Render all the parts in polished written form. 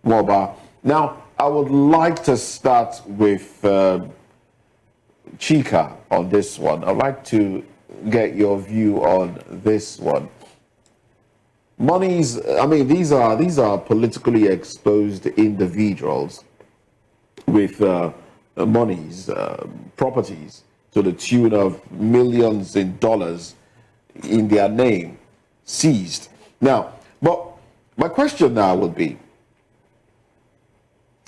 more about. Now, I would like to start with Chika on this one. I'd like to get your view on this one. Monies, I mean, these are politically exposed individuals with monies, properties to the tune of millions in dollars in their name seized. Now, but my question now would be,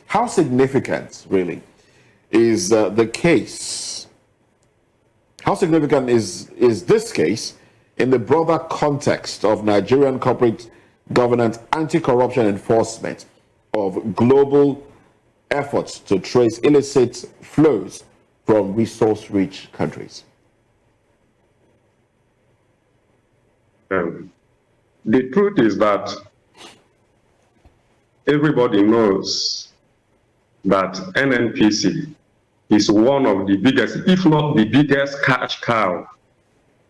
how significant really is the case? How significant is this case in the broader context of Nigerian corporate governance, anti-corruption enforcement of global efforts to trace illicit flows from resource-rich countries? The truth is that everybody knows that Nnpc is one of the biggest, if not the biggest, cash cow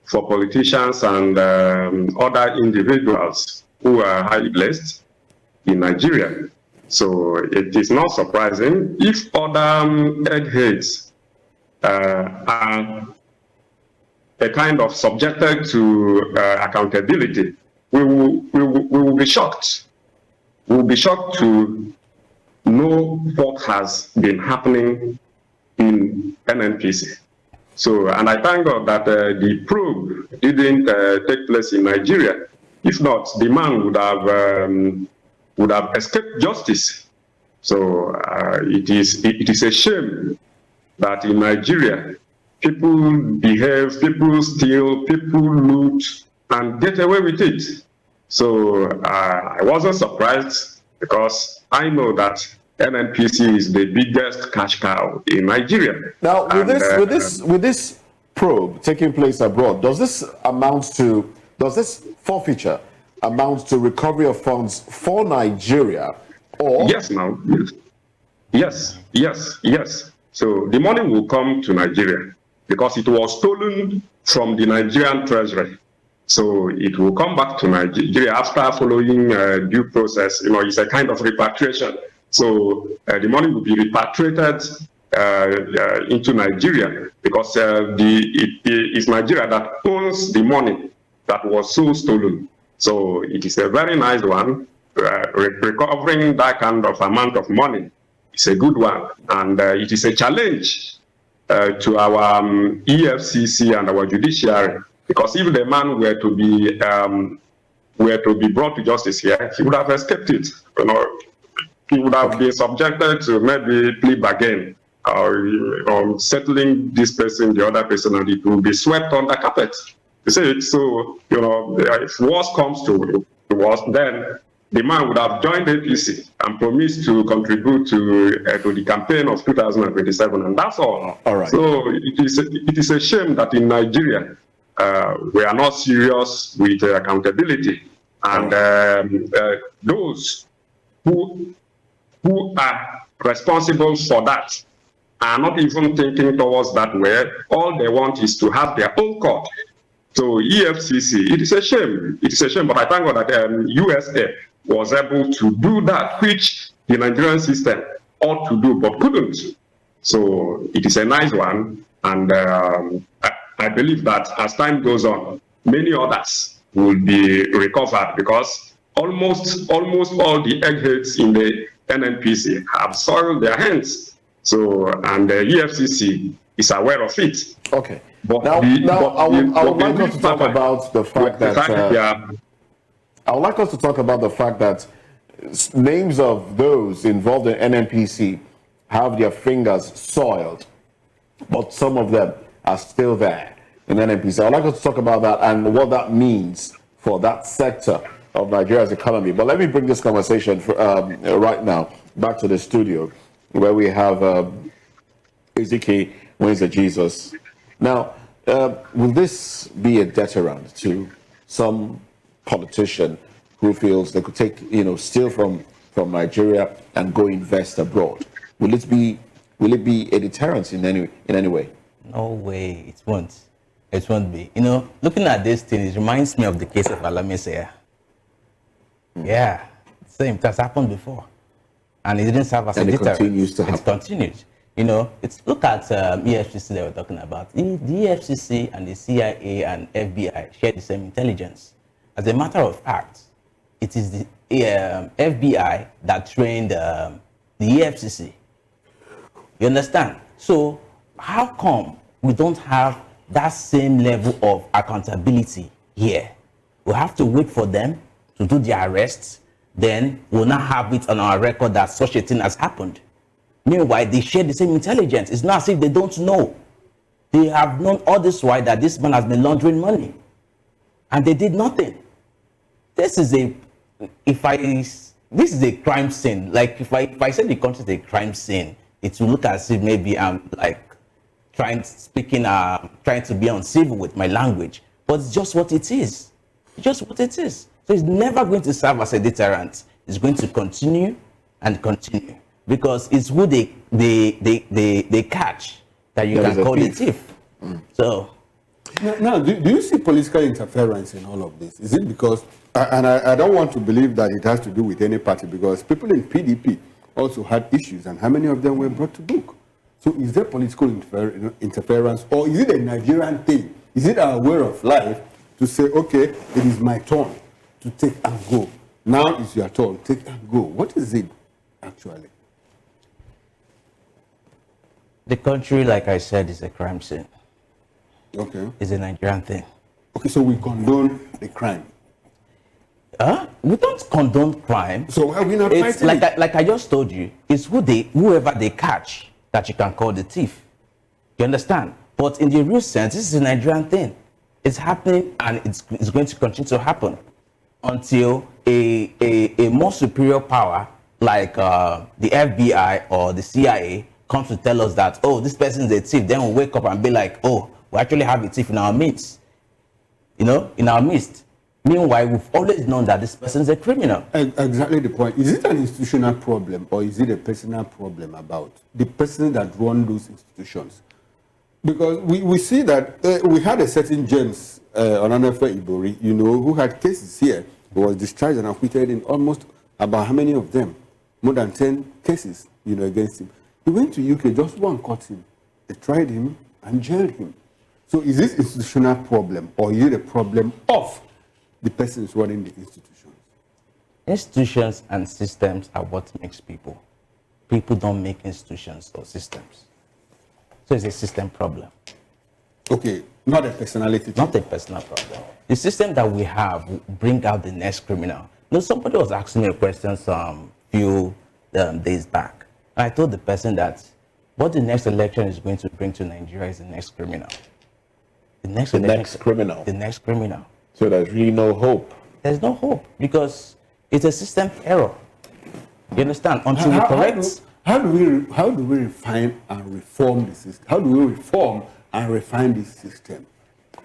for politicians and other individuals who are highly blessed in Nigeria. So it is not surprising if other eggheads are a kind of subjected to accountability. We will be shocked. We will be shocked to know what has been happening in Nnpc. So, and I thank God that the probe didn't take place in Nigeria. If not, the man would have escaped justice. So it is a shame that in Nigeria, people behave, people steal, people loot, and get away with it. So I wasn't surprised, because I know that Nnpc is the biggest cash cow in Nigeria. Now, with this probe taking place abroad, does this forfeiture amount to recovery of funds for Nigeria, or? Yes. So the money will come to Nigeria because it was stolen from the Nigerian treasury. So it will come back to Nigeria after following due process. You know, it's a kind of repatriation. So the money will be repatriated into Nigeria, because it is Nigeria that owns the money that was so stolen. So it is a very nice one. Recovering that kind of amount of money is a good one, and it is a challenge to our EFCC and our judiciary, because if the man were to be brought to justice here, he would have escaped it. You know, he would have been subjected to maybe plea bargain, or settling this person, the other person, and it will be swept under carpet. You see, so, you know, if worse comes to worse, then the man would have joined APC and promised to contribute to the campaign of 2027, and that's all. All right. So it is a shame that in Nigeria we are not serious with accountability, and those who are responsible for that are not even thinking towards that way. All they want is to have their own court. So EFCC, it is a shame. It is a shame, but I thank God that USA was able to do that, which the Nigerian system ought to do, but couldn't. So it is a nice one, and I believe that as time goes on, many others will be recovered, because almost all the eggheads in the Nnpc have soiled their hands. So, and the EFCC is aware of it. Okay. But I would like us to talk about the fact that I would like us to talk about the fact that names of those involved in Nnpc have their fingers soiled, but some of them are still there in Nnpc. I would like us to talk about that and what that means for that sector of Nigeria's economy. But let me bring this conversation right now back to the studio, where we have Ezike Wednesday Jesus. Now, will this be a deterrent to some politician who feels they could take, steal from Nigeria and go invest abroad? Will it be a deterrent in any way? No way, it won't. It won't be. Looking at this thing, it reminds me of the case of Alamesea. Yeah, same. It has happened before. and it didn't serve as a deterrent. It continues to happen. It continues. You know, look at EFCC that we're talking about. The EFCC and the CIA and FBI share the same intelligence. As a matter of fact, it is the FBI that trained the EFCC. You understand? So how come we don't have that same level of accountability here? We have to wait for them to do the arrests, then we'll not have it on our record that such a thing has happened. Meanwhile, they share the same intelligence. It's not as if they don't know. They have known all this while that this man has been laundering money, and they did nothing. This is a crime scene. Like if I say the country is a crime scene, it will look as if maybe I'm like trying to be uncivil with my language. But it's just what it is. It's just what it is. So it's never going to serve as a deterrent. It's going to continue and continue. Because it's who they catch that you can call the thief. So now do you see political interference in all of this? Is it because, and I don't want to believe that it has to do with any party, because people in PDP also had issues, and how many of them were brought to book? So is there political interference, or is it a Nigerian thing? Is it our way of life to say, okay, it is my turn to take and go. Now it's your turn, take and go. What is it actually? The country, like I said, is a crime scene. Okay. It's a Nigerian thing. Okay, so we condone the crime. We don't condone crime. So why are we not It's fighting like I just told you, it's whoever they catch that you can call the thief. You understand? But in the real sense, this is a Nigerian thing. It's happening, and it's going to continue to happen until a more superior power like the FBI or the CIA comes to tell us that, oh, this person is a thief. Then we wake up and be like, oh, we actually have a thief in our midst. You know, in our midst. Meanwhile, we've always known that this person is a criminal. Exactly the point. Is it an institutional problem, or is it a personal problem about the person that runs those institutions? Because we see that we had a certain James Onanafe Ibori, you know, who had cases here. He was discharged and acquitted in almost about how many of them? More than 10 cases, you know, against him. He went to UK, just one caught him. They tried him and jailed him. So is this institutional problem, or is it a problem of the persons running the institutions? Institutions and systems are what makes people. People don't make institutions or systems. So it's a system problem. Okay, not a personality. Not a personal problem. The system that we have will bring out the next criminal. You know, somebody was asking me a question some few days back. And I told the person that what the next election is going to bring to Nigeria is the next criminal. The next criminal. The next criminal. So there's really no hope. There's no hope because it's a system error. You understand? Until we correct. How do we refine and reform the system? How do we reform and refine this system?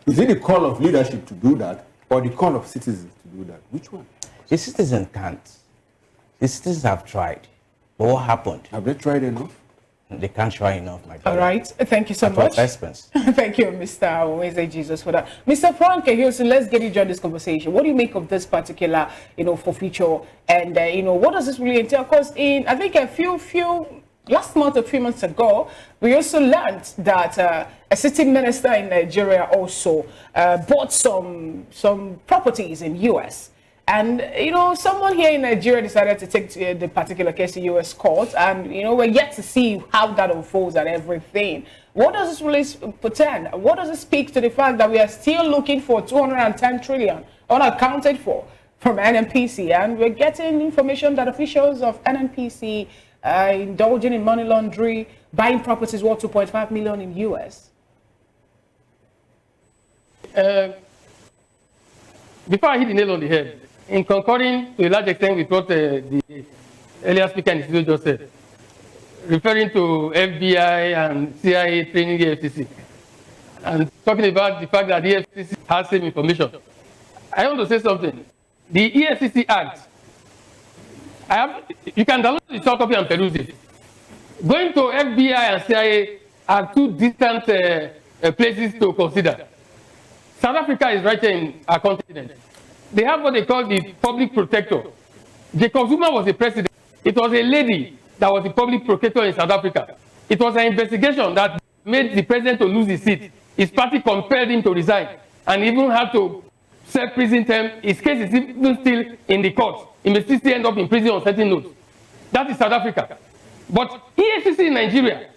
Is it the call of leadership to do that, or the call of citizens to do that? Which one? The citizens can't. The citizens have tried. But what happened? Have they tried enough? They can't try enough, my brother. All right. Thank you so much. Thank you, Mr. Wednesday Jesus, for that. Mr. Frank, here, so let's get into this conversation. What do you make of this particular, forfeiture? And, what does this really entail? Because I think last month, a few months ago, we also learned that a city minister in Nigeria also bought some properties in U.S. And, someone here in Nigeria decided to take the particular case to U.S. court. And, we're yet to see how that unfolds and everything. What does this really portend? What does it speak to the fact that we are still looking for 210 trillion unaccounted for from Nnpc? And we're getting information that officials of Nnpc indulging in money laundering, buying properties worth 2.5 million in U.S. Before I hit the nail on the head, in concurring to a large extent with what the earlier speaker in the just said, referring to FBI and CIA training the FCC, and talking about the fact that the FCC has same information, I want to say something. The EFCC Act, you can download the soft copy and peruse it. Going to FBI and CIA are two distant places to consider. South Africa is right here in our continent. They have what they call the public protector. Jacob Zuma was the president. It was a lady that was the public procurator in South Africa. It was an investigation that made the president to lose his seat. His party compelled him to resign and even had to serve prison term. His case is even still in the court. He may still end up in prison on certain notes. That is South Africa. But EFCC in Nigeria,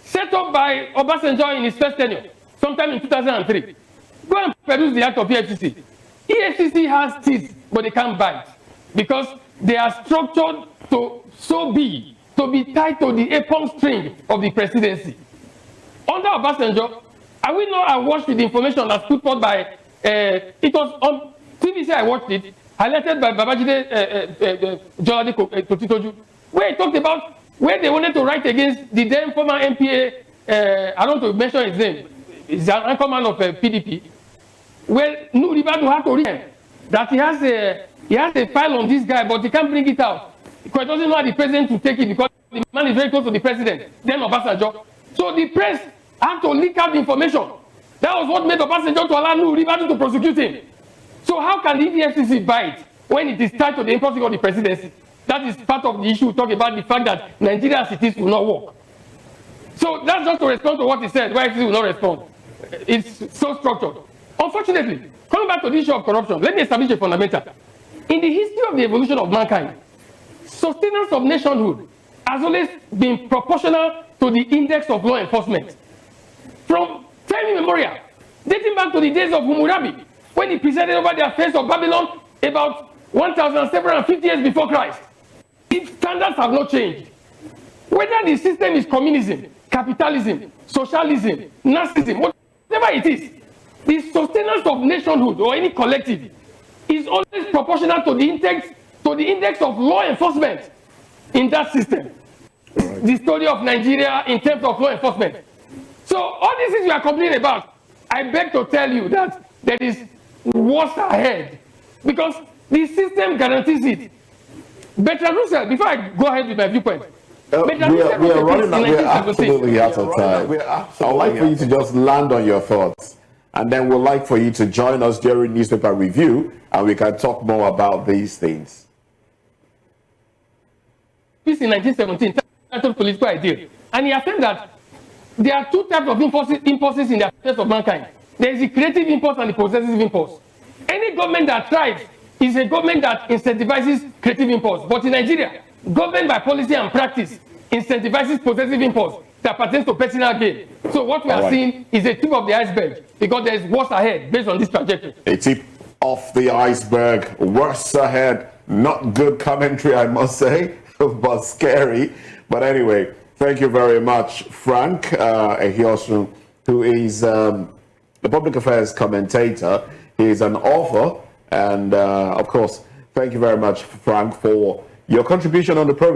set up by Obasanjo in his first tenure, sometime in 2003. Go and peruse the act of EFCC. EFCC has teeth, but they can't bite because they are structured to be tied to the apron string of the presidency. Under Obasanjo, I will not have watched the information that's put forth by, it was on TVC I watched it, highlighted by Babajide Jolade Totitoju, where he talked about where they wanted to write against the then former MPA, I don't want to mention his name, he's an anchorman of PDP, where Nuribadu had to read him that he has a file on this guy, but he can't bring it out because he doesn't know how the president to take it because the man is very close to the president, then Obasanjo. So the press had to leak out the information. That was what made Obasanjo to allow Nuribadu to prosecute him. So how can the EFCC bite when it is tied to the imposing of the presidency? That is part of the issue. Talk about the fact that Nigeria as it is will not work. So that's just to respond to what he said. Why EFCC will not respond? It's so structured. Unfortunately, coming back to the issue of corruption, let me establish a fundamental. In the history of the evolution of mankind, sustenance of nationhood has always been proportional to the index of law enforcement. From time immemorial, dating back to the days of Hammurabi, when he presided over the affairs of Babylon about 1,750 years before Christ. Its standards have not changed. Whether the system is communism, capitalism, socialism, narcissism, whatever it is, the sustenance of nationhood or any collective is always proportional to the index of law enforcement in that system. Right. The story of Nigeria in terms of law enforcement. So all these things we are complaining about, I beg to tell you that there is worse ahead because the system guarantees it. Bertrand Russell, before I go ahead with my viewpoint, we are running out. We're absolutely out of time. I'd like for you to just land on your thoughts, and then we'd like for you to join us during newspaper review, and we can talk more about these things. Peace in 1917, titled Political Ideal, and he affirmed that there are two types of impulses in the affairs of mankind. There is the creative impulse and the possessive impulse. Any government that thrives is a government that incentivizes creative impulse. But in Nigeria, government by policy and practice incentivizes possessive impulse that pertains to personal gain. So what we are seeing is a tip of the iceberg because there is worse ahead based on this trajectory. A tip of the iceberg, worse ahead. Not good commentary, I must say, but scary. But anyway, thank you very much, Frank Ehiosun, who is the public affairs commentator. He is an author. And of course, thank you very much, Frank, for your contribution on the program.